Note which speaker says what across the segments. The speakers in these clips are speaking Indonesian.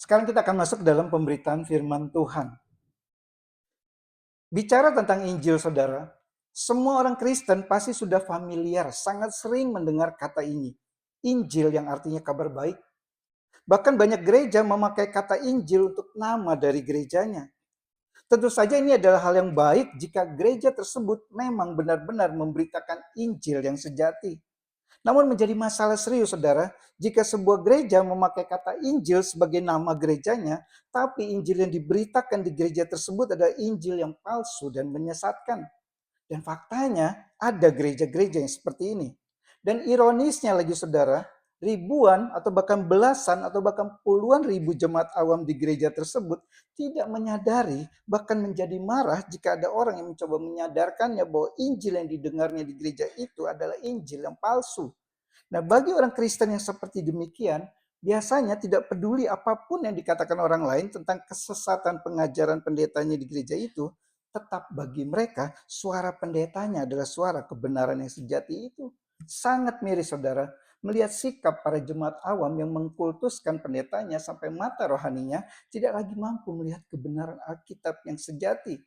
Speaker 1: Sekarang kita akan masuk dalam pemberitaan firman Tuhan. Bicara tentang Injil, saudara, semua orang Kristen pasti sudah familiar, sangat sering mendengar kata ini. Injil yang artinya kabar baik. Bahkan banyak gereja memakai kata Injil untuk nama dari gerejanya. Tentu saja ini adalah hal yang baik jika gereja tersebut memang benar-benar memberitakan Injil yang sejati. Namun menjadi masalah serius, saudara, jika sebuah gereja memakai kata Injil sebagai nama gerejanya, tapi Injil yang diberitakan di gereja tersebut adalah Injil yang palsu dan menyesatkan. Dan faktanya ada gereja-gereja yang seperti ini. Dan ironisnya lagi, saudara, ribuan atau bahkan belasan atau bahkan puluhan ribu jemaat awam di gereja tersebut tidak menyadari, bahkan menjadi marah jika ada orang yang mencoba menyadarkannya bahwa Injil yang didengarnya di gereja itu adalah Injil yang palsu. Nah, bagi orang Kristen yang seperti demikian, biasanya tidak peduli apapun yang dikatakan orang lain tentang kesesatan pengajaran pendetanya di gereja itu, tetap bagi mereka suara pendetanya adalah suara kebenaran yang sejati itu. Sangat miris, saudara, melihat sikap para jemaat awam yang mengkultuskan pendetanya sampai mata rohaninya tidak lagi mampu melihat kebenaran Alkitab yang sejati.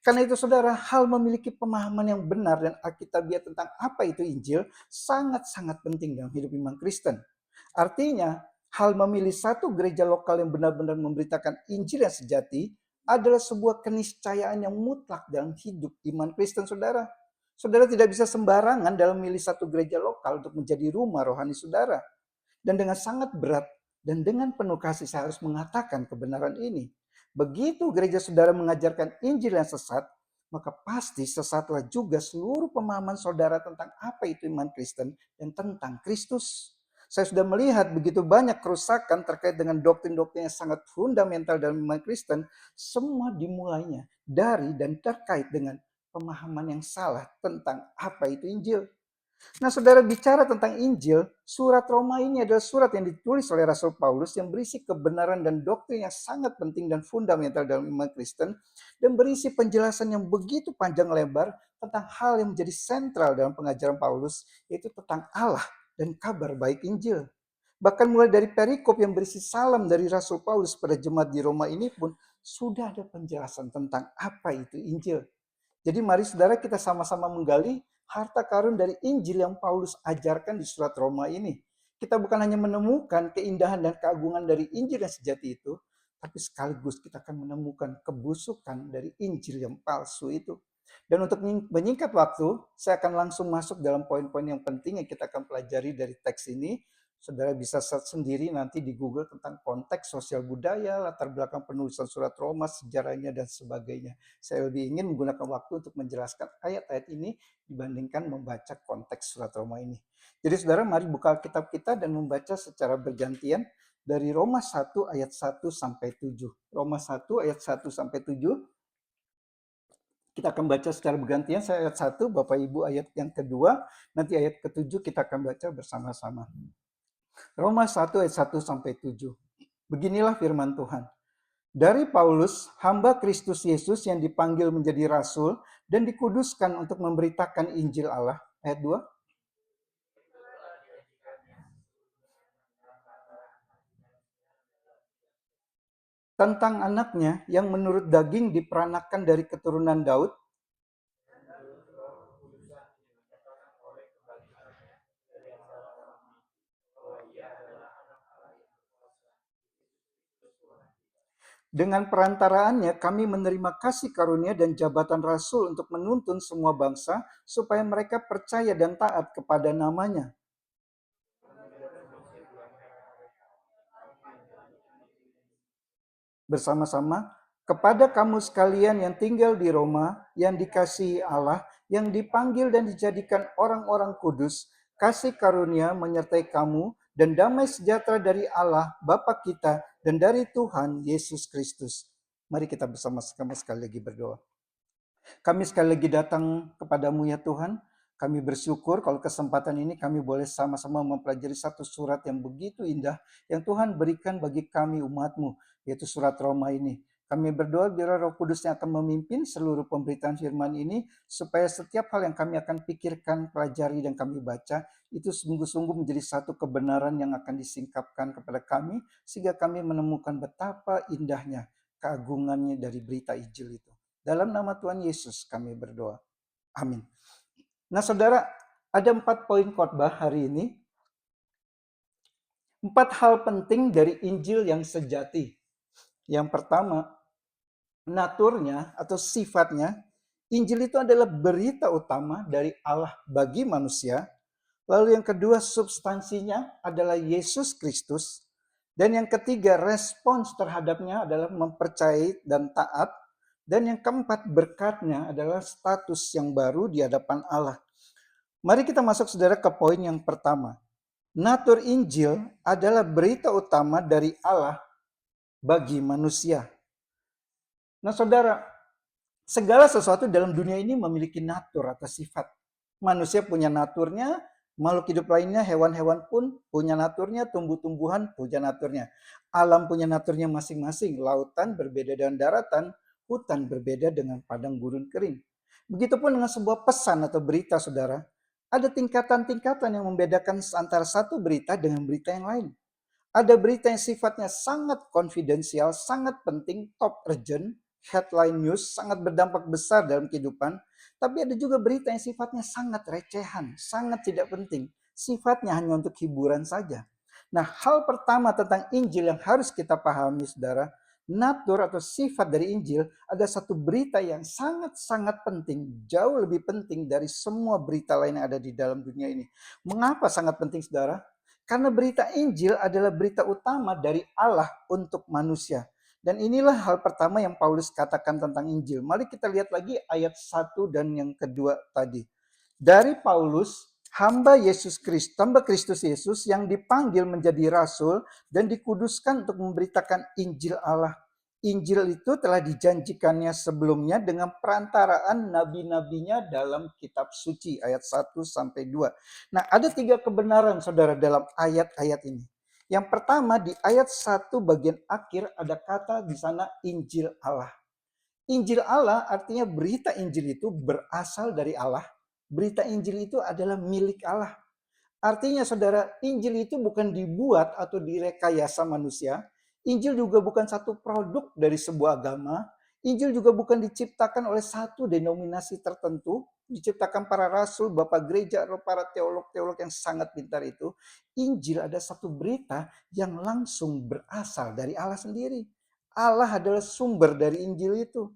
Speaker 1: Karena itu, saudara, hal memiliki pemahaman yang benar dan alkitabiah tentang apa itu Injil sangat-sangat penting dalam hidup iman Kristen. Artinya, hal memilih satu gereja lokal yang benar-benar memberitakan Injil yang sejati adalah sebuah keniscayaan yang mutlak dalam hidup iman Kristen, saudara. Saudara tidak bisa sembarangan dalam memilih satu gereja lokal untuk menjadi rumah rohani saudara. Dan dengan sangat berat dan dengan penuh kasih saya harus mengatakan kebenaran ini. Begitu gereja saudara mengajarkan Injil yang sesat, maka pasti sesatlah juga seluruh pemahaman saudara tentang apa itu iman Kristen dan tentang Kristus. Saya sudah melihat begitu banyak kerusakan terkait dengan doktrin-doktrin yang sangat fundamental dalam iman Kristen. Semua dimulainya dari dan terkait dengan pemahaman yang salah tentang apa itu Injil. Nah, saudara, bicara tentang Injil, surat Roma ini adalah surat yang ditulis oleh Rasul Paulus yang berisi kebenaran dan doktrin yang sangat penting dan fundamental dalam iman Kristen, dan berisi penjelasan yang begitu panjang lebar tentang hal yang menjadi sentral dalam pengajaran Paulus, yaitu tentang Allah dan kabar baik Injil. Bahkan mulai dari perikop yang berisi salam dari Rasul Paulus pada jemaat di Roma ini pun sudah ada penjelasan tentang apa itu Injil. Jadi mari saudara kita sama-sama menggali harta karun dari Injil yang Paulus ajarkan di surat Roma ini. Kita bukan hanya menemukan keindahan dan keagungan dari Injil yang sejati itu, tapi sekaligus kita akan menemukan kebusukan dari Injil yang palsu itu. Dan untuk menyingkat waktu, saya akan langsung masuk dalam poin-poin yang penting yang kita akan pelajari dari teks ini. Saudara bisa search sendiri nanti di Google tentang konteks sosial budaya, latar belakang penulisan surat Roma, sejarahnya, dan sebagainya. Saya lebih ingin menggunakan waktu untuk menjelaskan ayat-ayat ini dibandingkan membaca konteks surat Roma ini. Jadi saudara, mari buka kitab kita dan membaca secara bergantian dari Roma 1 ayat 1 sampai 7. Roma 1 ayat 1 sampai 7. Kita akan baca secara bergantian. Saya ayat 1, Bapak Ibu ayat yang kedua, nanti ayat ke-7 kita akan baca bersama-sama. Roma 1 ayat 1 sampai 7. Beginilah firman Tuhan. Dari Paulus, hamba Kristus Yesus yang dipanggil menjadi rasul dan dikuduskan untuk memberitakan Injil Allah. Ayat 2. Tentang anaknya yang menurut daging diperanakan dari keturunan Daud, dengan perantaraannya kami menerima kasih karunia dan jabatan rasul untuk menuntun semua bangsa supaya mereka percaya dan taat kepada namanya. Bersama-sama kepada kamu sekalian yang tinggal di Roma, yang dikasihi Allah, yang dipanggil dan dijadikan orang-orang kudus, kasih karunia menyertai kamu dan damai sejahtera dari Allah Bapa kita dan dari Tuhan Yesus Kristus. Mari kita bersama-sama sekali lagi berdoa. Kami sekali lagi datang kepadamu ya Tuhan. Kami bersyukur kalau kesempatan ini kami boleh sama-sama mempelajari satu surat yang begitu indah yang Tuhan berikan bagi kami umat-Mu, yaitu surat Roma ini. Kami berdoa biar Roh Kudus yang akan memimpin seluruh pemberitaan firman ini, supaya setiap hal yang kami akan pikirkan, pelajari, dan kami baca, itu sungguh-sungguh menjadi satu kebenaran yang akan disingkapkan kepada kami, sehingga kami menemukan betapa indahnya keagungannya dari berita Injil itu. Dalam nama Tuhan Yesus kami berdoa. Amin. Nah saudara, ada 4 poin khotbah hari ini. 4 hal penting dari Injil yang sejati. Yang pertama, naturnya atau sifatnya, Injil itu adalah berita utama dari Allah bagi manusia. Lalu yang kedua, substansinya adalah Yesus Kristus. Dan yang ketiga, respons terhadapnya adalah mempercayai dan taat. Dan yang keempat, berkatnya adalah status yang baru di hadapan Allah. Mari kita masuk saudara ke poin yang pertama. Natur Injil adalah berita utama dari Allah bagi manusia. Nah saudara, segala sesuatu dalam dunia ini memiliki natur atau sifat. Manusia punya naturnya, makhluk hidup lainnya, hewan-hewan pun punya naturnya, tumbuh-tumbuhan punya naturnya. Alam punya naturnya masing-masing, lautan berbeda dengan daratan, hutan berbeda dengan padang gurun kering. Begitupun dengan sebuah pesan atau berita saudara, ada tingkatan-tingkatan yang membedakan antara satu berita dengan berita yang lain. Ada berita yang sifatnya sangat konfidensial, sangat penting, top urgent, headline news, sangat berdampak besar dalam kehidupan. Tapi ada juga berita yang sifatnya sangat recehan, sangat tidak penting. Sifatnya hanya untuk hiburan saja. Nah, hal pertama tentang Injil yang harus kita pahami, saudara, natur atau sifat dari Injil ada satu berita yang sangat-sangat penting, jauh lebih penting dari semua berita lain yang ada di dalam dunia ini. Mengapa sangat penting, saudara? Karena berita Injil adalah berita utama dari Allah untuk manusia. Dan inilah hal pertama yang Paulus katakan tentang Injil. Mari kita lihat lagi ayat 1 dan yang kedua tadi. Dari Paulus, hamba Kristus Yesus yang dipanggil menjadi rasul dan dikuduskan untuk memberitakan Injil Allah. Injil itu telah dijanjikannya sebelumnya dengan perantaraan nabi-nabinya dalam kitab suci ayat 1 sampai 2. Nah, ada 3 kebenaran saudara dalam ayat-ayat ini. Yang pertama di ayat 1 bagian akhir ada kata di sana Injil Allah. Injil Allah artinya berita Injil itu berasal dari Allah. Berita Injil itu adalah milik Allah. Artinya saudara, Injil itu bukan dibuat atau direkayasa manusia. Injil juga bukan satu produk dari sebuah agama. Injil juga bukan diciptakan oleh satu denominasi tertentu. Diciptakan para rasul, bapak gereja, atau para teolog-teolog yang sangat pintar itu. Injil ada satu berita yang langsung berasal dari Allah sendiri. Allah adalah sumber dari Injil itu.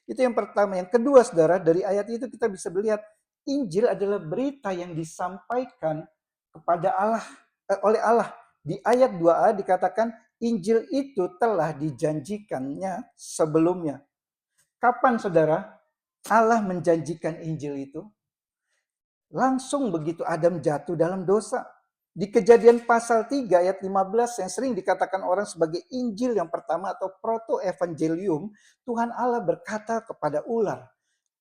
Speaker 1: Itu yang pertama. Yang kedua saudara, dari ayat itu kita bisa melihat Injil adalah berita yang disampaikan kepada Allah oleh Allah. Di ayat 2a dikatakan Injil itu telah dijanjikannya sebelumnya. Kapan saudara Allah menjanjikan Injil itu? Langsung begitu Adam jatuh dalam dosa. Di Kejadian pasal 3 ayat 15 yang sering dikatakan orang sebagai Injil yang pertama atau proto-evangelium, Tuhan Allah berkata kepada ular,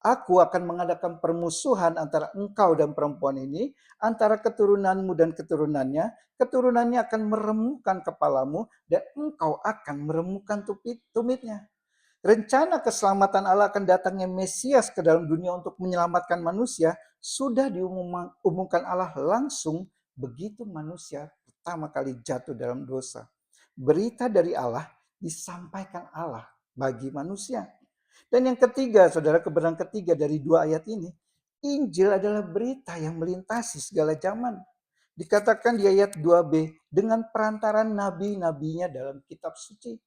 Speaker 1: Aku akan mengadakan permusuhan antara engkau dan perempuan ini, antara keturunanmu dan keturunannya. Keturunannya akan meremukkan kepalamu dan engkau akan meremukkan tumitnya. Rencana keselamatan Allah akan datangnya Mesias ke dalam dunia untuk menyelamatkan manusia sudah diumumkan Allah langsung begitu manusia pertama kali jatuh dalam dosa. Berita dari Allah disampaikan Allah bagi manusia. Dan yang ketiga, saudara, kebenaran ketiga dari 2 ayat ini, Injil adalah berita yang melintasi segala zaman. Dikatakan di ayat 2b, dengan perantaran nabi-nabinya dalam kitab suci.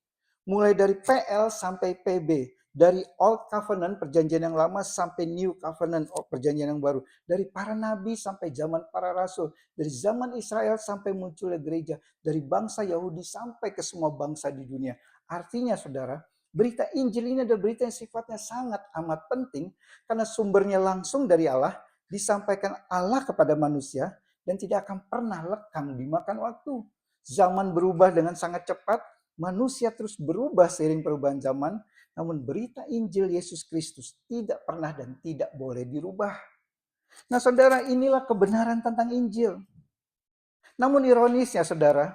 Speaker 1: Mulai dari PL sampai PB, dari Old Covenant perjanjian yang lama sampai New Covenant perjanjian yang baru, dari para nabi sampai zaman para rasul, dari zaman Israel sampai munculnya gereja, dari bangsa Yahudi sampai ke semua bangsa di dunia. Artinya saudara, berita Injil ini adalah berita yang sifatnya sangat amat penting karena sumbernya langsung dari Allah, disampaikan Allah kepada manusia dan tidak akan pernah lekang dimakan waktu. Zaman berubah dengan sangat cepat, manusia terus berubah seiring perubahan zaman, namun berita Injil Yesus Kristus tidak pernah dan tidak boleh dirubah. Nah saudara, inilah kebenaran tentang Injil. Namun ironisnya saudara,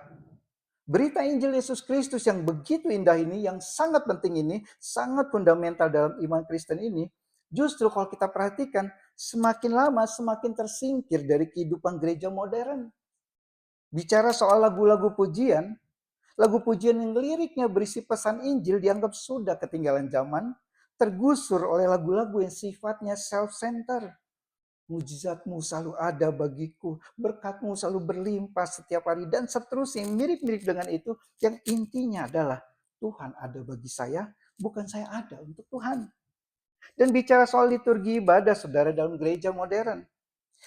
Speaker 1: Berita Injil Yesus Kristus yang begitu indah ini, yang sangat penting ini, sangat fundamental dalam iman Kristen ini, justru kalau kita perhatikan, semakin lama semakin tersingkir dari kehidupan gereja modern. Bicara soal lagu pujian yang liriknya berisi pesan Injil dianggap sudah ketinggalan zaman, tergusur oleh lagu-lagu yang sifatnya self-center. Mujizatmu selalu ada bagiku, berkatmu selalu berlimpah setiap hari, dan seterusnya. Mirip-mirip dengan itu, yang intinya adalah Tuhan ada bagi saya, bukan saya ada untuk Tuhan. Dan bicara soal liturgi ibadah, saudara, dalam gereja modern,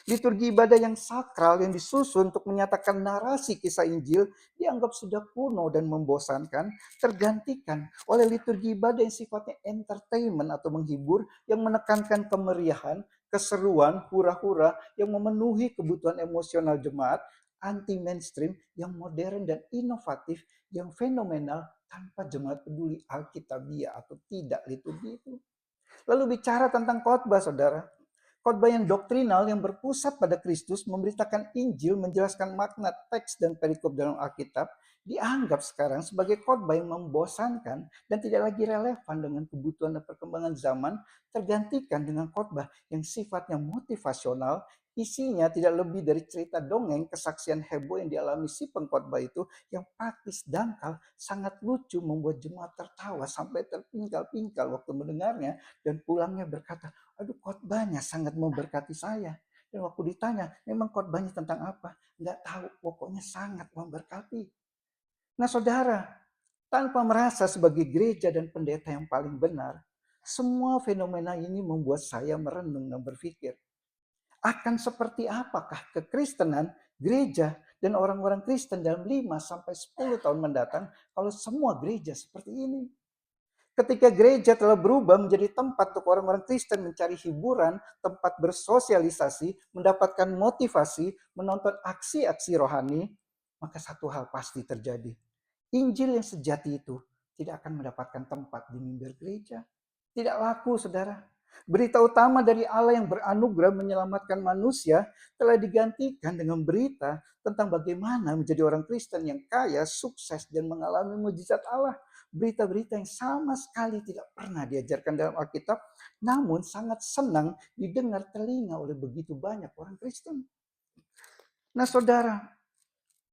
Speaker 1: liturgi ibadah yang sakral yang disusun untuk menyatakan narasi kisah Injil dianggap sudah kuno dan membosankan, tergantikan oleh liturgi ibadah yang sifatnya entertainment atau menghibur, yang menekankan kemeriahan, keseruan, hura-hura, yang memenuhi kebutuhan emosional jemaat, anti mainstream, yang modern dan inovatif, yang fenomenal tanpa jemaat peduli alkitabiah atau tidak liturgi itu. Lalu bicara tentang khotbah, saudara. Khotbah yang doktrinal yang berpusat pada Kristus, memberitakan Injil, menjelaskan makna teks dan perikop dalam Alkitab, dianggap sekarang sebagai khotbah yang membosankan dan tidak lagi relevan dengan kebutuhan dan perkembangan zaman, tergantikan dengan khotbah yang sifatnya motivasional, isinya tidak lebih dari cerita dongeng, kesaksian heboh yang dialami si pengkhotbah itu, yang praktis, dangkal, sangat lucu, membuat jemaat tertawa sampai terpingkal-pingkal waktu mendengarnya, dan pulangnya berkata, aduh khotbahnya sangat memberkati saya. Dan waktu ditanya, memang khotbahnya tentang apa? Nggak tahu, pokoknya sangat memberkati. Nah saudara, tanpa merasa sebagai gereja dan pendeta yang paling benar, semua fenomena ini membuat saya merenung dan berpikir, akan seperti apakah kekristenan, gereja, dan orang-orang Kristen dalam 5-10 tahun mendatang kalau semua gereja seperti ini. Ketika gereja telah berubah menjadi tempat untuk orang-orang Kristen mencari hiburan, tempat bersosialisasi, mendapatkan motivasi, menonton aksi-aksi rohani, maka satu hal pasti terjadi. Injil yang sejati itu tidak akan mendapatkan tempat di mimbar gereja. Tidak laku, saudara. Berita utama dari Allah yang beranugerah menyelamatkan manusia telah digantikan dengan berita tentang bagaimana menjadi orang Kristen yang kaya, sukses, dan mengalami mujizat Allah. Berita-berita yang sama sekali tidak pernah diajarkan dalam Alkitab, namun sangat senang didengar telinga oleh begitu banyak orang Kristen. Nah saudara,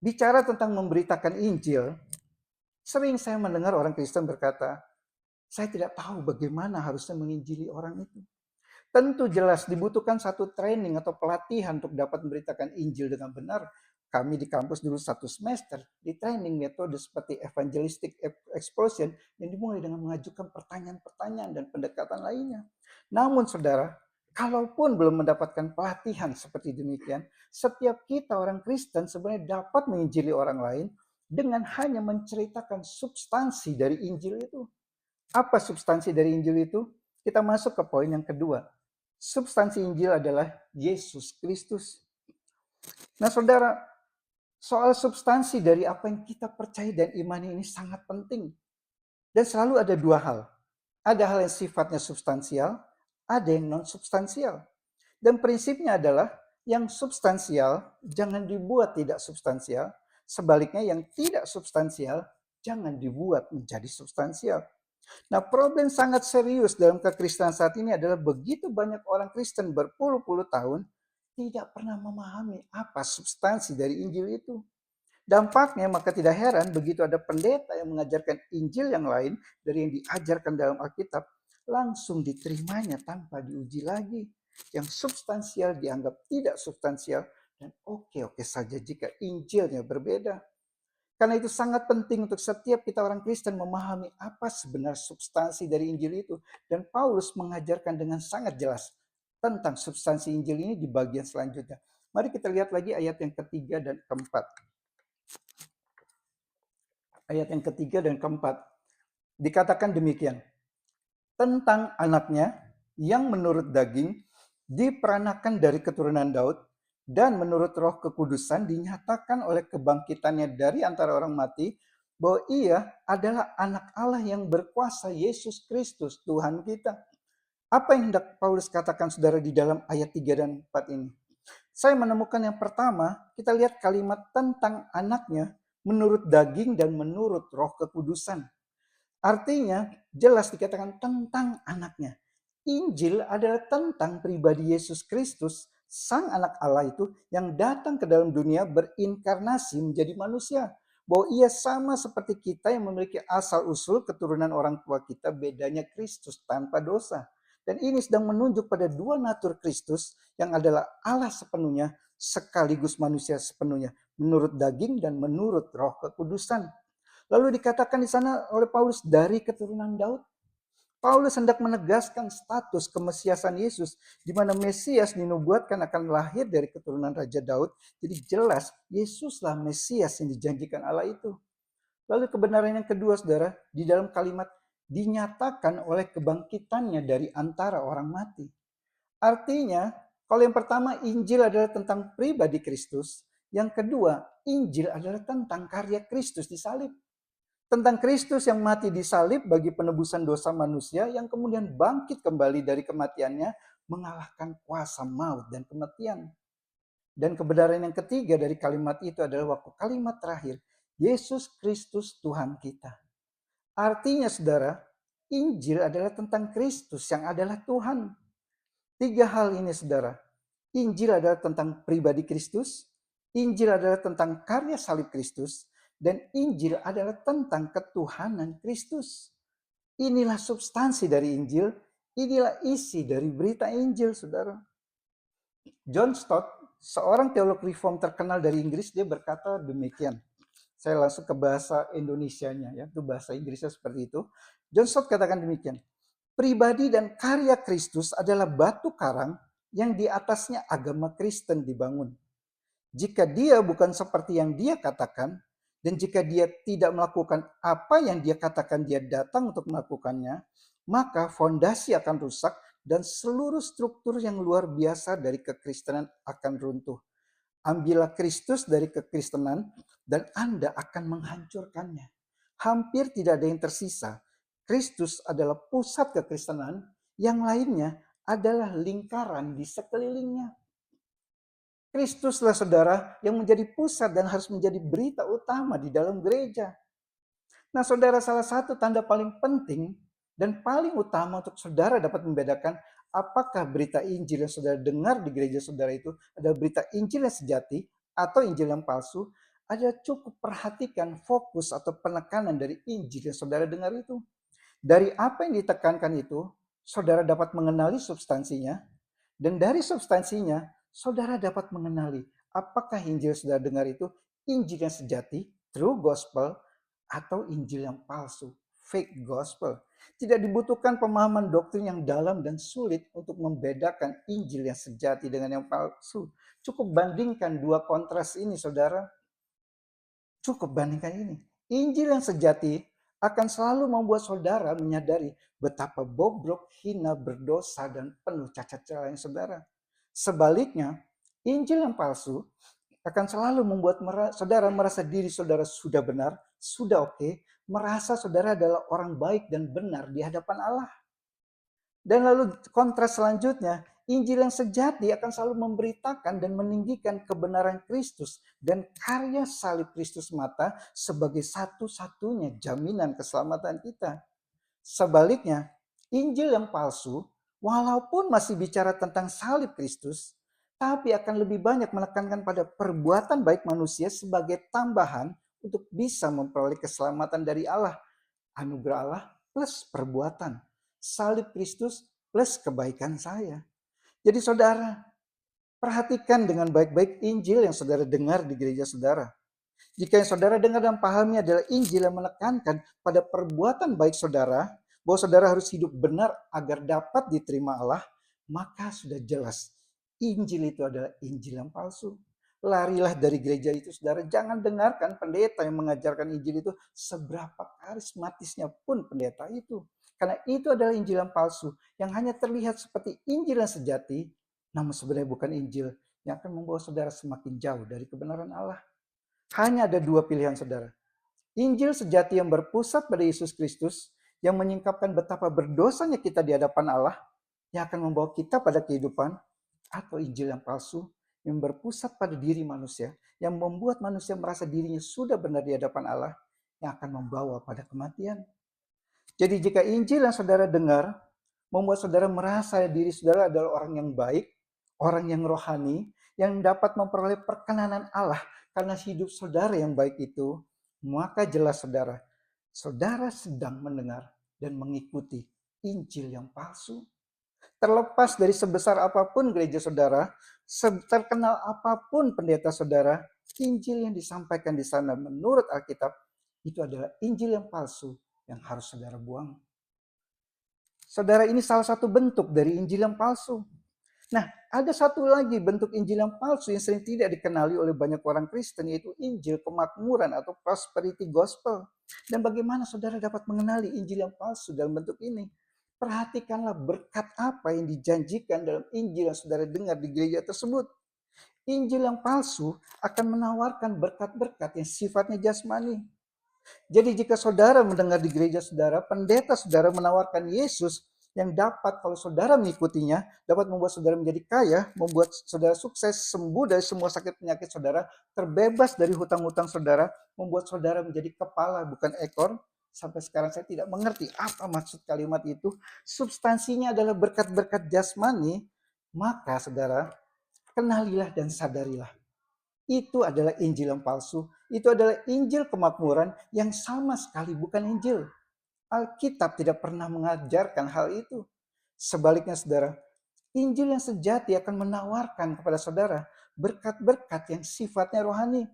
Speaker 1: bicara tentang memberitakan Injil, sering saya mendengar orang Kristen berkata, saya tidak tahu bagaimana harusnya menginjili orang itu. Tentu jelas dibutuhkan satu training atau pelatihan untuk dapat memberitakan Injil dengan benar. Kami di kampus dulu 1 semester di training metode seperti evangelistic explosion yang dimulai dengan mengajukan pertanyaan-pertanyaan dan pendekatan lainnya. Namun saudara, kalaupun belum mendapatkan pelatihan seperti demikian, setiap kita orang Kristen sebenarnya dapat menginjili orang lain dengan hanya menceritakan substansi dari Injil itu. Apa substansi dari Injil itu? Kita masuk ke poin yang kedua. Substansi Injil adalah Yesus Kristus. Nah saudara, soal substansi dari apa yang kita percaya dan imani ini sangat penting. Dan selalu ada dua hal. Ada hal yang sifatnya substansial, ada yang non-substansial. Dan prinsipnya adalah yang substansial jangan dibuat tidak substansial. Sebaliknya yang tidak substansial jangan dibuat menjadi substansial. Nah, problem sangat serius dalam kekristenan saat ini adalah begitu banyak orang Kristen berpuluh-puluh tahun tidak pernah memahami apa substansi dari Injil itu. Dampaknya maka tidak heran begitu ada pendeta yang mengajarkan Injil yang lain dari yang diajarkan dalam Alkitab, langsung diterimanya tanpa diuji lagi. Yang substansial dianggap tidak substansial, dan oke-oke saja jika Injilnya berbeda. Karena itu sangat penting untuk setiap kita orang Kristen memahami apa sebenarnya substansi dari Injil itu. Dan Paulus mengajarkan dengan sangat jelas tentang substansi Injil ini di bagian selanjutnya. Mari kita lihat lagi ayat yang ketiga dan keempat. Ayat yang ketiga dan keempat. Dikatakan demikian. Tentang anaknya yang menurut daging diperanakan dari keturunan Daud, dan menurut roh kekudusan dinyatakan oleh kebangkitannya dari antara orang mati, bahwa ia adalah anak Allah yang berkuasa, Yesus Kristus Tuhan kita. Apa yang hendak Paulus katakan saudara di dalam ayat 3 dan 4 ini? Saya menemukan yang pertama, kita lihat kalimat tentang anaknya menurut daging dan menurut Roh Kekudusan. Artinya jelas dikatakan tentang anaknya. Injil adalah tentang pribadi Yesus Kristus, Sang Anak Allah itu yang datang ke dalam dunia berinkarnasi menjadi manusia. Bahwa ia sama seperti kita yang memiliki asal-usul keturunan orang tua kita, bedanya Kristus tanpa dosa. Dan ini sedang menunjuk pada dua natur Kristus yang adalah Allah sepenuhnya sekaligus manusia sepenuhnya. Menurut daging dan menurut Roh Kekudusan. Lalu dikatakan di sana oleh Paulus dari keturunan Daud. Paulus hendak menegaskan status kemesiasan Yesus, di mana Mesias dinubuatkan akan lahir dari keturunan Raja Daud. Jadi jelas Yesuslah Mesias yang dijanjikan Allah itu. Lalu kebenaran yang kedua, saudara, di dalam kalimat dinyatakan oleh kebangkitannya dari antara orang mati. Artinya, kalau yang pertama Injil adalah tentang pribadi Kristus, yang kedua Injil adalah tentang karya Kristus di salib. Tentang Kristus yang mati di salib bagi penebusan dosa manusia, yang kemudian bangkit kembali dari kematiannya, mengalahkan kuasa maut dan kematian. Dan kebenaran yang ketiga dari kalimat itu adalah waktu kalimat terakhir, Yesus Kristus Tuhan kita. Artinya saudara, Injil adalah tentang Kristus yang adalah Tuhan. Tiga hal ini saudara. Injil adalah tentang pribadi Kristus, Injil adalah tentang karya salib Kristus, dan Injil adalah tentang ketuhanan Kristus. Inilah substansi dari Injil, inilah isi dari berita Injil, saudara. John Stott, seorang teolog reform terkenal dari Inggris, dia berkata demikian. Saya langsung ke bahasa Indonesianya, ya, itu bahasa Inggrisnya seperti itu. John Stott katakan demikian. Pribadi dan karya Kristus adalah batu karang yang di atasnya agama Kristen dibangun. Jika dia bukan seperti yang dia katakan, dan jika dia tidak melakukan apa yang dia katakan dia datang untuk melakukannya, maka fondasi akan rusak dan seluruh struktur yang luar biasa dari kekristenan akan runtuh. Ambillah Kristus dari kekristenan dan Anda akan menghancurkannya. Hampir tidak ada yang tersisa. Kristus adalah pusat kekristenan, yang lainnya adalah lingkaran di sekelilingnya. Kristuslah saudara yang menjadi pusat dan harus menjadi berita utama di dalam gereja. Nah saudara, salah satu tanda paling penting dan paling utama untuk saudara dapat membedakan apakah berita Injil yang saudara dengar di gereja saudara itu adalah berita Injil yang sejati atau Injil yang palsu, adalah cukup perhatikan fokus atau penekanan dari Injil yang saudara dengar itu. Dari apa yang ditekankan itu, saudara dapat mengenali substansinya, dan dari substansinya, saudara dapat mengenali apakah Injil saudara dengar itu Injil yang sejati, true gospel, atau Injil yang palsu, fake gospel. Tidak dibutuhkan pemahaman doktrin yang dalam dan sulit untuk membedakan Injil yang sejati dengan yang palsu. Cukup bandingkan dua kontras ini, saudara. Cukup bandingkan ini. Injil yang sejati akan selalu membuat saudara menyadari betapa bobrok, hina, berdosa, dan penuh cacat celah saudara. Sebaliknya, Injil yang palsu akan selalu membuat saudara merasa diri saudara sudah benar, sudah oke, merasa saudara adalah orang baik dan benar di hadapan Allah. Dan lalu kontras selanjutnya, Injil yang sejati akan selalu memberitakan dan meninggikan kebenaran Kristus dan karya salib Kristus mata sebagai satu-satunya jaminan keselamatan kita. Sebaliknya, Injil yang palsu, walaupun masih bicara tentang salib Kristus, tapi akan lebih banyak menekankan pada perbuatan baik manusia sebagai tambahan untuk bisa memperoleh keselamatan dari Allah. Anugerah Allah plus perbuatan. Salib Kristus plus kebaikan saya. Jadi saudara, perhatikan dengan baik-baik Injil yang saudara dengar di gereja saudara. Jika yang saudara dengar dan pahami adalah Injil yang menekankan pada perbuatan baik saudara, bahwa saudara harus hidup benar agar dapat diterima Allah, maka sudah jelas Injil itu adalah Injil yang palsu. Larilah dari gereja itu, saudara. Jangan dengarkan pendeta yang mengajarkan Injil itu, seberapa karismatisnya pun pendeta itu. Karena itu adalah Injil yang palsu, yang hanya terlihat seperti Injil yang sejati, namun sebenarnya bukan Injil yang akan membawa saudara semakin jauh dari kebenaran Allah. Hanya ada dua pilihan, saudara. Injil sejati yang berpusat pada Yesus Kristus, yang menyingkapkan betapa berdosanya kita di hadapan Allah, yang akan membawa kita pada kehidupan, atau Injil yang palsu, yang berpusat pada diri manusia, yang membuat manusia merasa dirinya sudah benar di hadapan Allah, yang akan membawa pada kematian. Jadi jika Injil yang saudara dengar membuat saudara merasa diri saudara adalah orang yang baik, orang yang rohani, yang dapat memperoleh perkenanan Allah karena hidup saudara yang baik itu, maka jelas saudara, saudara sedang mendengar dan mengikuti Injil yang palsu. Terlepas dari sebesar apapun gereja saudara, terkenal apapun pendeta saudara, Injil yang disampaikan di sana menurut Alkitab itu adalah Injil yang palsu yang harus saudara buang. Saudara, ini salah satu bentuk dari Injil yang palsu. Nah, ada satu lagi bentuk Injil yang palsu yang sering tidak dikenali oleh banyak orang Kristen, yaitu Injil kemakmuran atau prosperity gospel. Dan bagaimana saudara dapat mengenali Injil yang palsu dalam bentuk ini? Perhatikanlah berkat apa yang dijanjikan dalam Injil yang saudara dengar di gereja tersebut. Injil yang palsu akan menawarkan berkat-berkat yang sifatnya jasmani. Jadi jika saudara mendengar di gereja saudara, pendeta saudara menawarkan Yesus yang dapat kalau saudara mengikutinya, dapat membuat saudara menjadi kaya, membuat saudara sukses, sembuh dari semua sakit penyakit saudara, terbebas dari hutang-hutang saudara, membuat saudara menjadi kepala bukan ekor. Sampai sekarang saya tidak mengerti apa maksud kalimat itu. Substansinya adalah berkat-berkat jasmani, maka saudara, kenalilah dan sadarilah. Itu adalah Injil yang palsu. Itu adalah Injil kemakmuran yang sama sekali bukan Injil. Alkitab tidak pernah mengajarkan hal itu. Sebaliknya saudara, Injil yang sejati akan menawarkan kepada saudara berkat-berkat yang sifatnya rohani.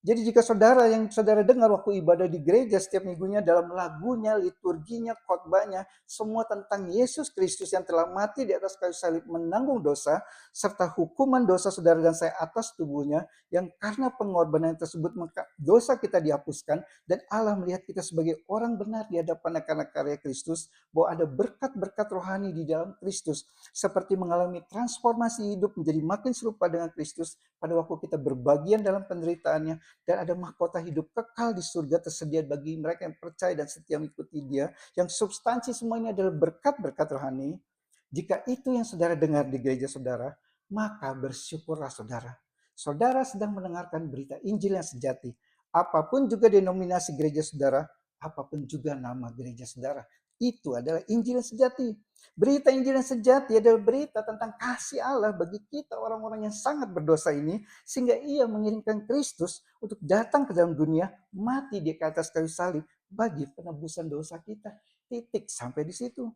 Speaker 1: Jadi jika saudara yang saudara dengar waktu ibadah di gereja setiap minggunya dalam lagunya, liturginya, khotbahnya, semua tentang Yesus Kristus yang telah mati di atas kayu salib menanggung dosa, serta hukuman dosa saudara dan saya atas tubuhnya, yang karena pengorbanan tersebut maka dosa kita dihapuskan, dan Allah melihat kita sebagai orang benar di hadapannya karena karya Kristus, bahwa ada berkat-berkat rohani di dalam Kristus, seperti mengalami transformasi hidup menjadi makin serupa dengan Kristus pada waktu kita berbagian dalam penderitaannya, dan ada mahkota hidup kekal di surga tersedia bagi mereka yang percaya dan setia mengikuti Dia, yang substansi semuanya adalah berkat-berkat rohani. Jika itu yang saudara dengar di gereja saudara, maka bersyukurlah saudara. Saudara sedang mendengarkan berita Injil yang sejati. Apapun juga denominasi gereja saudara, apapun juga nama gereja saudara, itu adalah Injil yang sejati. Berita Injil yang sejati adalah berita tentang kasih Allah bagi kita orang-orang yang sangat berdosa ini, sehingga Ia mengirimkan Kristus untuk datang ke dalam dunia, mati di atas kayu salib bagi penebusan dosa kita. Titik sampai di situ.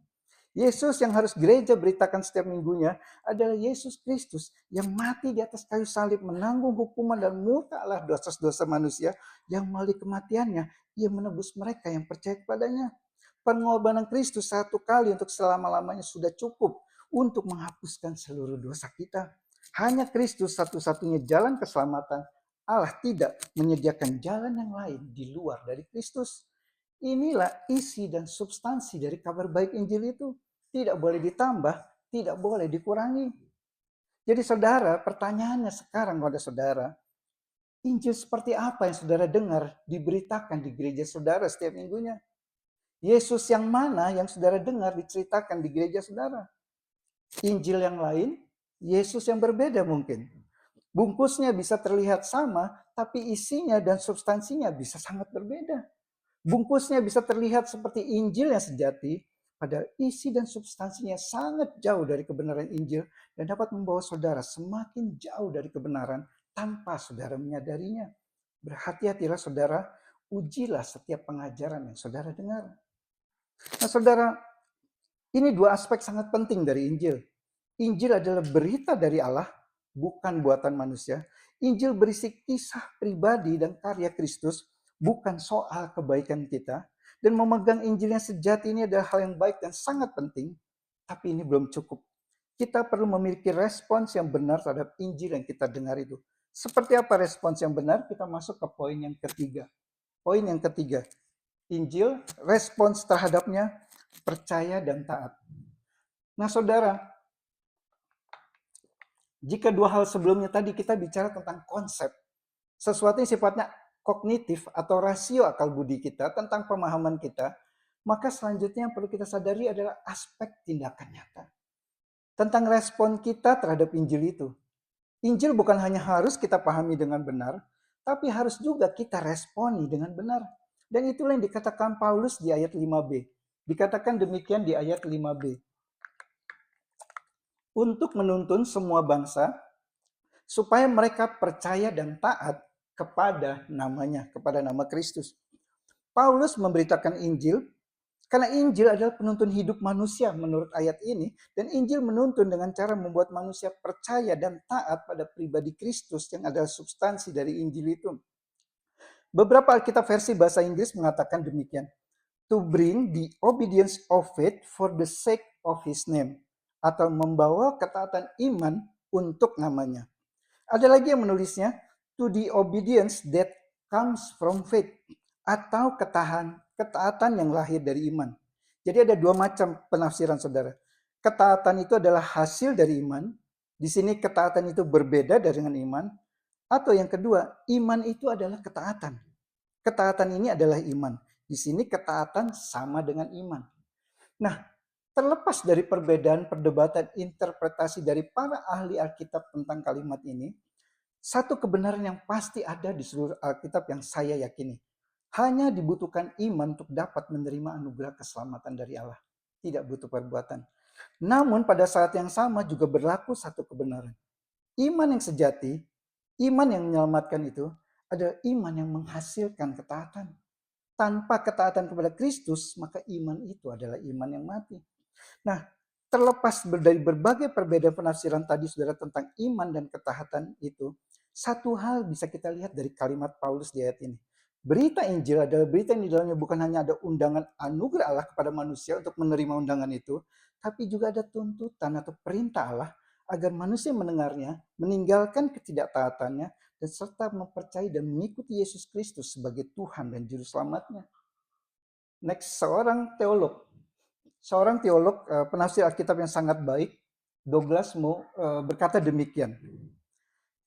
Speaker 1: Yesus yang harus gereja beritakan setiap minggunya adalah Yesus Kristus yang mati di atas kayu salib menanggung hukuman dan murka Allah dosa-dosa manusia, yang melalui kematiannya Ia menebus mereka yang percaya kepadanya. Pengorbanan Kristus satu kali untuk selama-lamanya sudah cukup untuk menghapuskan seluruh dosa kita. Hanya Kristus satu-satunya jalan keselamatan. Allah tidak menyediakan jalan yang lain di luar dari Kristus. Inilah isi dan substansi dari kabar baik Injil itu. Tidak boleh ditambah, tidak boleh dikurangi. Jadi saudara, pertanyaannya sekarang kepada saudara, Injil seperti apa yang saudara dengar diberitakan di gereja saudara setiap minggunya? Yesus yang mana yang saudara dengar diceritakan di gereja saudara? Injil yang lain, Yesus yang berbeda mungkin. Bungkusnya bisa terlihat sama, tapi isinya dan substansinya bisa sangat berbeda. Bungkusnya bisa terlihat seperti Injil yang sejati, padahal isi dan substansinya sangat jauh dari kebenaran Injil dan dapat membawa saudara semakin jauh dari kebenaran tanpa saudara menyadarinya. Berhati-hatilah saudara, ujilah setiap pengajaran yang saudara dengar. Nah saudara, ini dua aspek sangat penting dari Injil. Injil adalah berita dari Allah, bukan buatan manusia. Injil berisi kisah pribadi dan karya Kristus, bukan soal kebaikan kita. Dan memegang Injil yang sejati ini adalah hal yang baik dan sangat penting, tapi ini belum cukup. Kita perlu memiliki respons yang benar terhadap Injil yang kita dengar itu. Seperti apa respons yang benar? Kita masuk ke poin yang ketiga. Poin yang ketiga, Injil, respons terhadapnya, percaya dan taat. Nah saudara, jika dua hal sebelumnya tadi kita bicara tentang konsep, sesuatu yang sifatnya kognitif atau rasio akal budi kita, tentang pemahaman kita, maka selanjutnya yang perlu kita sadari adalah aspek tindakan nyata. Tentang respon kita terhadap Injil itu. Injil bukan hanya harus kita pahami dengan benar, tapi harus juga kita responi dengan benar. Dan itulah yang dikatakan Paulus di ayat 5b. Dikatakan demikian di ayat 5b. Untuk menuntun semua bangsa, supaya mereka percaya dan taat kepada namanya, kepada nama Kristus. Paulus memberitakan Injil karena Injil adalah penuntun hidup manusia menurut ayat ini. Dan Injil menuntun dengan cara membuat manusia percaya dan taat pada pribadi Kristus yang adalah substansi dari Injil itu. Beberapa Alkitab versi bahasa Inggris mengatakan demikian. To bring the obedience of faith for the sake of his name. Atau membawa ketaatan iman untuk namanya. Ada lagi yang menulisnya, to the obedience that comes from faith. Atau ketaatan yang lahir dari iman. Jadi ada dua macam penafsiran saudara. Ketaatan itu adalah hasil dari iman. Di sini ketaatan itu berbeda dengan iman. Atau yang kedua, iman itu adalah ketaatan. Ketaatan ini adalah iman. Di sini ketaatan sama dengan iman. Nah, terlepas dari perbedaan perdebatan interpretasi dari para ahli Alkitab tentang kalimat ini, satu kebenaran yang pasti ada di seluruh Alkitab yang saya yakini. Hanya dibutuhkan iman untuk dapat menerima anugerah keselamatan dari Allah. Tidak butuh perbuatan. Namun pada saat yang sama juga berlaku satu kebenaran. Iman yang sejati, iman yang menyelamatkan itu adalah iman yang menghasilkan ketaatan. Tanpa ketaatan kepada Kristus, maka iman itu adalah iman yang mati. Nah, terlepas dari berbagai perbedaan penafsiran tadi saudara tentang iman dan ketaatan itu, satu hal bisa kita lihat dari kalimat Paulus di ayat ini. Berita Injil adalah berita yang di dalamnya bukan hanya ada undangan anugerah Allah kepada manusia untuk menerima undangan itu, tapi juga ada tuntutan atau perintah Allah agar manusia mendengarnya, meninggalkan ketidaktaatannya, dan serta mempercayai dan mengikuti Yesus Kristus sebagai Tuhan dan Juru Selamatnya. Next, seorang teolog penafsir Alkitab yang sangat baik, Douglas Moo, berkata demikian.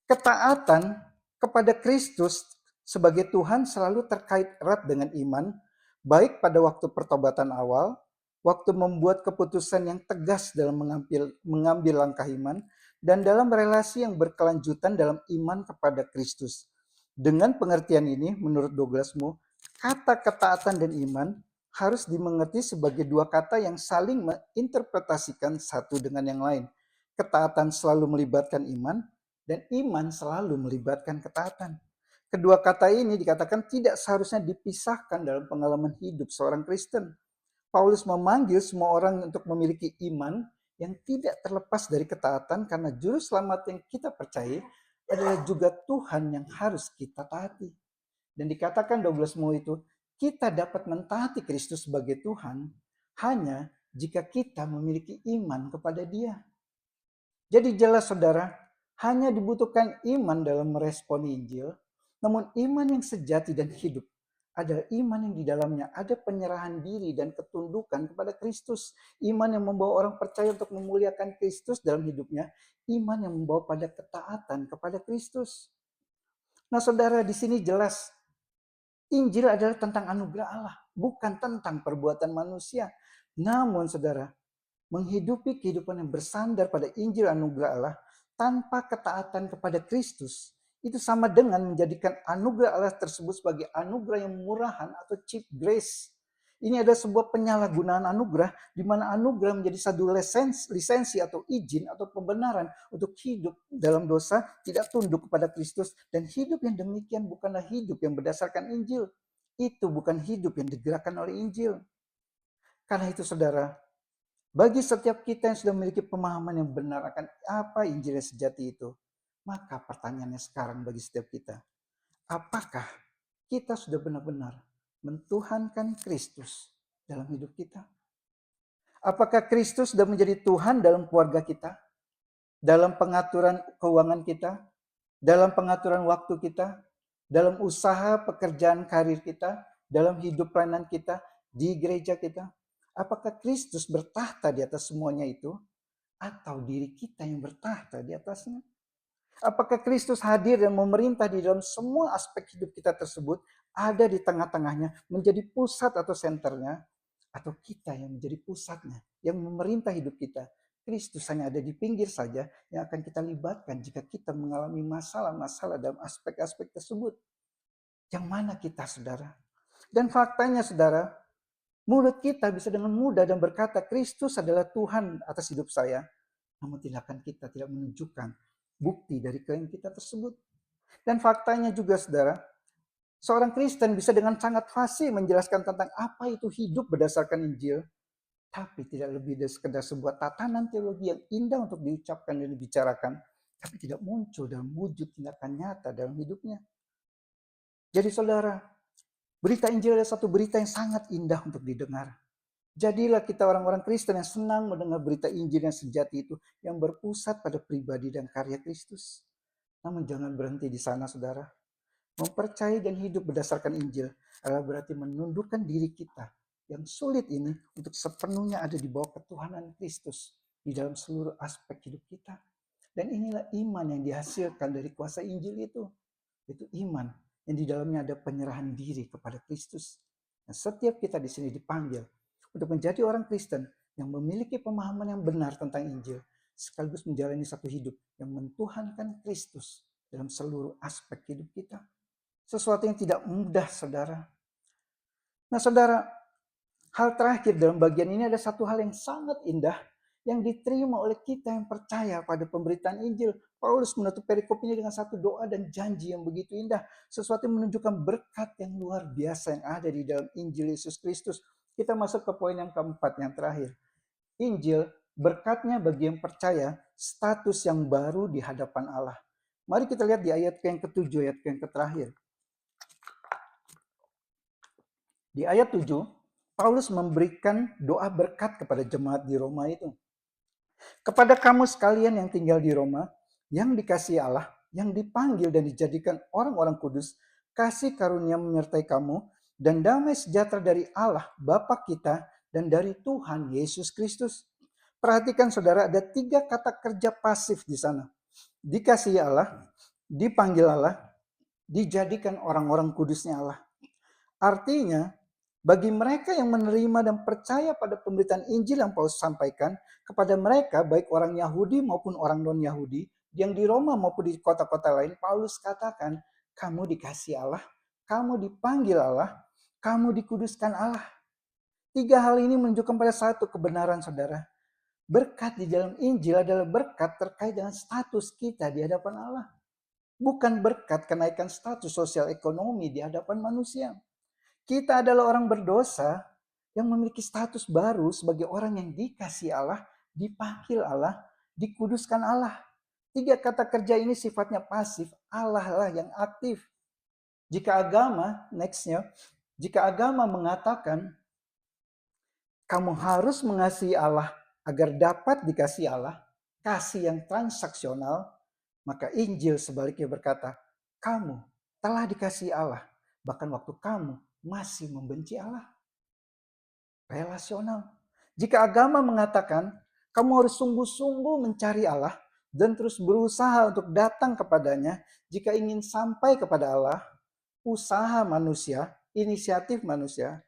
Speaker 1: Ketaatan kepada Kristus sebagai Tuhan selalu terkait erat dengan iman, baik pada waktu pertobatan awal, waktu membuat keputusan yang tegas dalam mengambil langkah iman, dan dalam relasi yang berkelanjutan dalam iman kepada Kristus. Dengan pengertian ini, menurut Douglas Moo, kata ketaatan dan iman harus dimengerti sebagai dua kata yang saling menginterpretasikan satu dengan yang lain. Ketaatan selalu melibatkan iman, dan iman selalu melibatkan ketaatan. Kedua kata ini dikatakan tidak seharusnya dipisahkan dalam pengalaman hidup seorang Kristen. Paulus memanggil semua orang untuk memiliki iman yang tidak terlepas dari ketaatan karena juru selamat yang kita percaya adalah juga Tuhan yang harus kita taati. Dan dikatakan Douglas Moo itu, kita dapat mentaati Kristus sebagai Tuhan hanya jika kita memiliki iman kepada Dia. Jadi jelas saudara, hanya dibutuhkan iman dalam meresponi Injil, namun iman yang sejati dan hidup adalah iman yang di dalamnya ada penyerahan diri dan ketundukan kepada Kristus. Iman yang membawa orang percaya untuk memuliakan Kristus dalam hidupnya. Iman yang membawa pada ketaatan kepada Kristus. Nah saudara, di sini jelas Injil adalah tentang anugerah Allah, bukan tentang perbuatan manusia. Namun saudara, menghidupi kehidupan yang bersandar pada Injil anugerah Allah tanpa ketaatan kepada Kristus itu sama dengan menjadikan anugerah Allah tersebut sebagai anugerah yang murahan atau cheap grace. Ini adalah sebuah penyalahgunaan anugerah di mana anugerah menjadi satu lisensi atau izin atau pembenaran untuk hidup dalam dosa, tidak tunduk kepada Kristus, dan hidup yang demikian bukanlah hidup yang berdasarkan Injil. Itu bukan hidup yang digerakkan oleh Injil. Karena itu saudara, bagi setiap kita yang sudah memiliki pemahaman yang benar akan apa Injil yang sejati itu, maka pertanyaannya sekarang bagi setiap kita, apakah kita sudah benar-benar mentuhankan Kristus dalam hidup kita? Apakah Kristus sudah menjadi Tuhan dalam keluarga kita, dalam pengaturan keuangan kita, dalam pengaturan waktu kita, dalam usaha pekerjaan karir kita, dalam hidup pelayanan kita, di gereja kita? Apakah Kristus bertahta di atas semuanya itu? Atau diri kita yang bertahta di atasnya? Apakah Kristus hadir dan memerintah di dalam semua aspek hidup kita tersebut, ada di tengah-tengahnya, menjadi pusat atau senternya, atau kita yang menjadi pusatnya, yang memerintah hidup kita? Kristus hanya ada di pinggir saja yang akan kita libatkan jika kita mengalami masalah-masalah dalam aspek-aspek tersebut. Yang mana kita, saudara? Dan faktanya, saudara, mulut kita bisa dengan mudah dan berkata, Kristus adalah Tuhan atas hidup saya. Namun tindakan kita tidak menunjukkan bukti dari klaim kita tersebut. Dan faktanya juga, saudara, seorang Kristen bisa dengan sangat fasih menjelaskan tentang apa itu hidup berdasarkan Injil, tapi tidak lebih dari sekedar sebuah tatanan teologi yang indah untuk diucapkan dan dibicarakan, tapi tidak muncul dalam wujud tindakan nyata dalam hidupnya. Jadi saudara, berita Injil adalah satu berita yang sangat indah untuk didengar. Jadilah kita orang-orang Kristen yang senang mendengar berita Injil yang sejati itu, yang berpusat pada pribadi dan karya Kristus. Namun jangan berhenti di sana, saudara. Mempercayai dan hidup berdasarkan Injil adalah berarti menundukkan diri kita yang sulit ini untuk sepenuhnya ada di bawah ketuhanan Kristus di dalam seluruh aspek hidup kita. Dan inilah iman yang dihasilkan dari kuasa Injil itu. Itu iman yang di dalamnya ada penyerahan diri kepada Kristus. Nah, setiap kita di sini dipanggil untuk menjadi orang Kristen yang memiliki pemahaman yang benar tentang Injil, sekaligus menjalani satu hidup yang mentuhankan Kristus dalam seluruh aspek hidup kita. Sesuatu yang tidak mudah, saudara. Nah, saudara, hal terakhir dalam bagian ini ada satu hal yang sangat indah yang diterima oleh kita yang percaya pada pemberitaan Injil. Paulus menutup perikop ini dengan satu doa dan janji yang begitu indah. Sesuatu yang menunjukkan berkat yang luar biasa yang ada di dalam Injil Yesus Kristus. Kita masuk ke poin yang keempat, yang terakhir. Injil, berkatnya bagi yang percaya, status yang baru di hadapan Allah. Mari kita lihat di ayat yang ketujuh, ayat yang terakhir. Di ayat 7, Paulus memberikan doa berkat kepada jemaat di Roma itu. Kepada kamu sekalian yang tinggal di Roma, yang dikasihi Allah, yang dipanggil dan dijadikan orang-orang kudus, kasih karunia menyertai kamu, dan damai sejahtera dari Allah, Bapa kita, dan dari Tuhan Yesus Kristus. Perhatikan saudara, ada 3 kata kerja pasif di sana. Dikasihi Allah, dipanggil Allah, dijadikan orang-orang kudusnya Allah. Artinya, bagi mereka yang menerima dan percaya pada pemberitaan Injil yang Paulus sampaikan, kepada mereka baik orang Yahudi maupun orang non-Yahudi, yang di Roma maupun di kota-kota lain, Paulus katakan, kamu dikasihi Allah, kamu dipanggil Allah, kamu dikuduskan Allah. 3 hal ini menunjukkan pada satu kebenaran, saudara. Berkat di dalam Injil adalah berkat terkait dengan status kita di hadapan Allah. Bukan berkat kenaikan status sosial ekonomi di hadapan manusia. Kita adalah orang berdosa yang memiliki status baru sebagai orang yang dikasihi Allah, dipanggil Allah, dikuduskan Allah. 3 kata kerja ini sifatnya pasif, Allah lah yang aktif. Jika agama, nextnya, jika agama mengatakan kamu harus mengasihi Allah agar dapat dikasihi Allah, kasih yang transaksional, maka Injil sebaliknya berkata, kamu telah dikasihi Allah, bahkan waktu kamu masih membenci Allah. Relasional. Jika agama mengatakan kamu harus sungguh-sungguh mencari Allah dan terus berusaha untuk datang kepadanya, jika ingin sampai kepada Allah, usaha manusia, inisiatif manusia,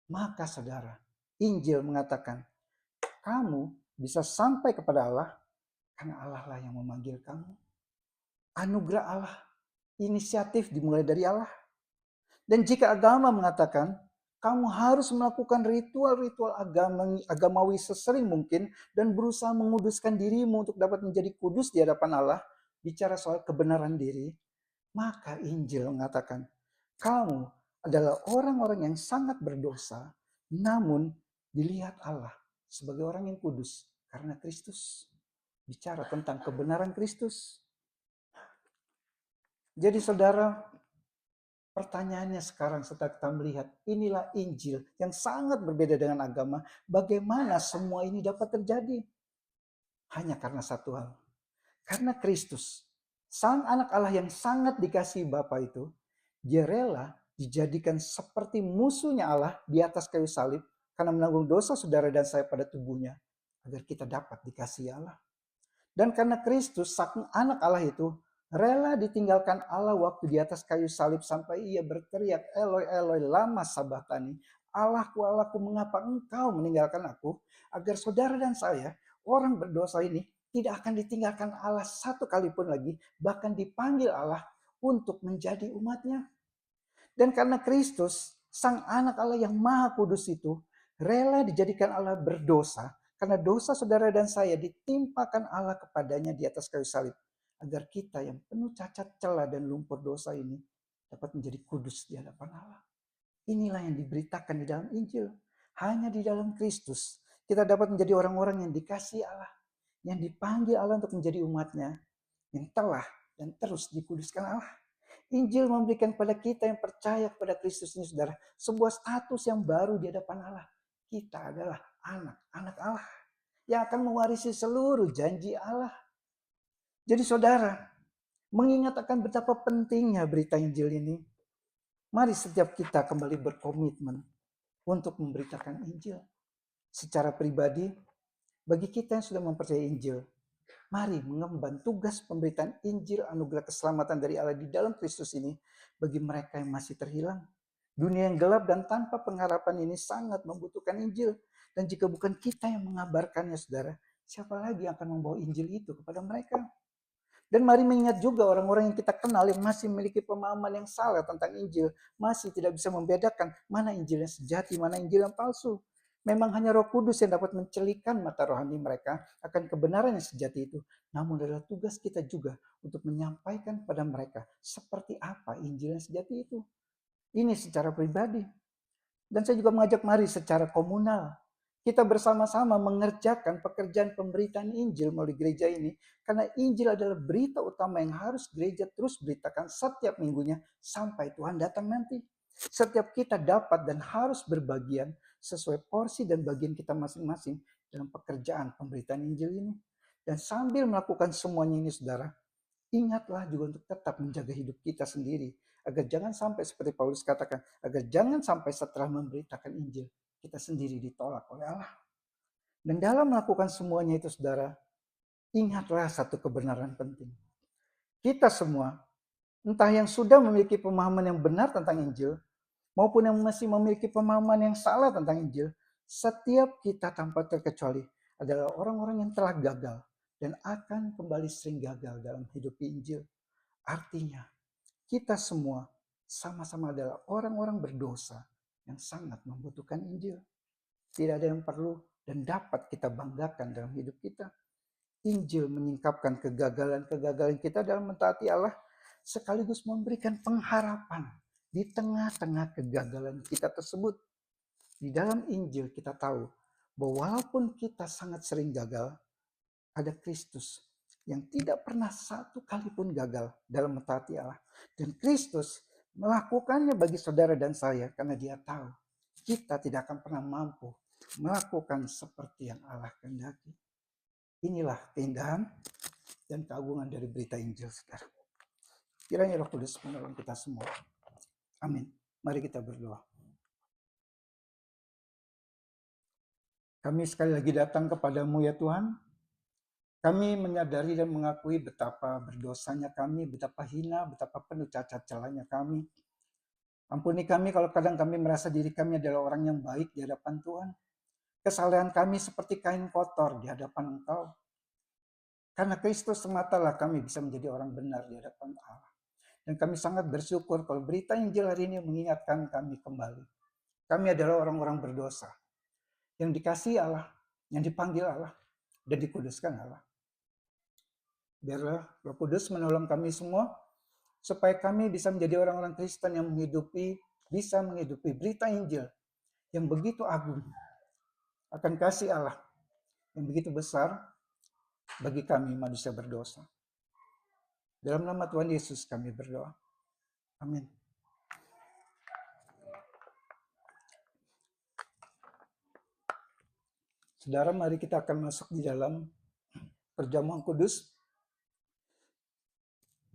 Speaker 1: maka saudara, Injil mengatakan kamu bisa sampai kepada Allah karena Allah lah yang memanggil kamu. Anugerah Allah, inisiatif dimulai dari Allah. Dan jika agama mengatakan kamu harus melakukan ritual-ritual agamawi sesering mungkin dan berusaha menguduskan dirimu untuk dapat menjadi kudus di hadapan Allah, bicara soal kebenaran diri, maka Injil mengatakan kamu adalah orang-orang yang sangat berdosa, namun dilihat Allah sebagai orang yang kudus karena Kristus. Bicara tentang kebenaran Kristus. Jadi saudara, pertanyaannya sekarang setelah kita melihat inilah Injil yang sangat berbeda dengan agama, bagaimana semua ini dapat terjadi? Hanya karena satu hal. Karena Kristus, Sang Anak Allah yang sangat dikasihi Bapa itu, dia rela dijadikan seperti musuhnya Allah di atas kayu salib karena menanggung dosa saudara dan saya pada tubuhnya agar kita dapat dikasihi Allah. Dan karena Kristus, Sang Anak Allah itu rela ditinggalkan Allah waktu di atas kayu salib sampai ia berteriak, Eloi, Eloi, lama sabachthani. Allahku, Allahku, mengapa engkau meninggalkan aku? Agar saudara dan saya, orang berdosa ini tidak akan ditinggalkan Allah satu kali pun lagi, bahkan dipanggil Allah untuk menjadi umatnya. Dan karena Kristus, Sang Anak Allah yang Maha Kudus itu, rela dijadikan Allah berdosa, karena dosa saudara dan saya ditimpakan Allah kepadanya di atas kayu salib. Agar kita yang penuh cacat celah dan lumpur dosa ini dapat menjadi kudus di hadapan Allah. Inilah yang diberitakan di dalam Injil. Hanya di dalam Kristus kita dapat menjadi orang-orang yang dikasihi Allah, yang dipanggil Allah untuk menjadi umatnya, yang telah dan terus dikuduskan Allah. Injil memberikan kepada kita yang percaya kepada Kristus ini, saudara, sebuah status yang baru di hadapan Allah. Kita adalah anak-anak Allah yang akan mewarisi seluruh janji Allah. Jadi saudara, mengingat akan betapa pentingnya berita Injil ini, mari setiap kita kembali berkomitmen untuk memberitakan Injil. Secara pribadi, bagi kita yang sudah mempercayai Injil, mari mengemban tugas pemberitaan Injil anugerah keselamatan dari Allah di dalam Kristus ini bagi mereka yang masih terhilang. Dunia yang gelap dan tanpa pengharapan ini sangat membutuhkan Injil. Dan jika bukan kita yang mengabarkannya, saudara, siapa lagi yang akan membawa Injil itu kepada mereka? Dan mari mengingat juga orang-orang yang kita kenal yang masih memiliki pemahaman yang salah tentang Injil. Masih tidak bisa membedakan mana Injil yang sejati, mana Injil yang palsu. Memang hanya Roh Kudus yang dapat mencelikan mata rohani mereka akan kebenaran yang sejati itu. Namun adalah tugas kita juga untuk menyampaikan kepada mereka seperti apa Injil yang sejati itu. Ini secara pribadi. Dan saya juga mengajak mari secara komunal. Kita bersama-sama mengerjakan pekerjaan pemberitaan Injil melalui gereja ini. Karena Injil adalah berita utama yang harus gereja terus beritakan setiap minggunya sampai Tuhan datang nanti. Setiap kita dapat dan harus berbagian sesuai porsi dan bagian kita masing-masing dalam pekerjaan pemberitaan Injil ini. Dan sambil melakukan semuanya ini, saudara, ingatlah juga untuk tetap menjaga hidup kita sendiri. Agar jangan sampai seperti Paulus katakan, agar jangan sampai setelah memberitakan Injil, kita sendiri ditolak oleh Allah. Dan dalam melakukan semuanya itu, saudara, ingatlah satu kebenaran penting. Kita semua, entah yang sudah memiliki pemahaman yang benar tentang Injil, maupun yang masih memiliki pemahaman yang salah tentang Injil, setiap kita tanpa terkecuali adalah orang-orang yang telah gagal dan akan kembali sering gagal dalam hidup Injil. Artinya, kita semua sama-sama adalah orang-orang berdosa yang sangat membutuhkan Injil. Tidak ada yang perlu dan dapat kita banggakan dalam hidup kita. Injil menyingkapkan kegagalan-kegagalan kita dalam mentaati Allah, sekaligus memberikan pengharapan di tengah-tengah kegagalan kita tersebut. Di dalam Injil kita tahu bahwa walaupun kita sangat sering gagal, ada Kristus yang tidak pernah satu kali pun gagal dalam mentaati Allah. Dan Kristus melakukannya bagi saudara dan saya karena dia tahu kita tidak akan pernah mampu melakukan seperti yang Allah kehendaki. Inilah keindahan dan keagungan dari berita Injil, saudara. Kiranya Roh Kudus menolong kita semua. Amin. Mari kita berdoa. Kami sekali lagi datang kepadamu ya Tuhan. Kami menyadari dan mengakui betapa berdosanya kami, betapa hina, betapa penuh cacat celahnya kami. Ampuni kami kalau kadang kami merasa diri kami adalah orang yang baik di hadapan Tuhan. Kesalahan kami seperti kain kotor di hadapan Engkau. Karena Kristus sematalah kami bisa menjadi orang benar di hadapan Allah. Dan kami sangat bersyukur kalau berita Injil hari ini mengingatkan kami kembali. Kami adalah orang-orang berdosa yang dikasihi Allah, yang dipanggil Allah, dan dikuduskan Allah. Biarlah Roh Kudus menolong kami semua supaya kami bisa menjadi orang-orang Kristen yang bisa menghidupi berita Injil yang begitu agung akan kasih Allah yang begitu besar bagi kami manusia berdosa. Dalam nama Tuhan Yesus kami berdoa. Amin. Saudara, mari kita akan masuk di dalam perjamuan kudus.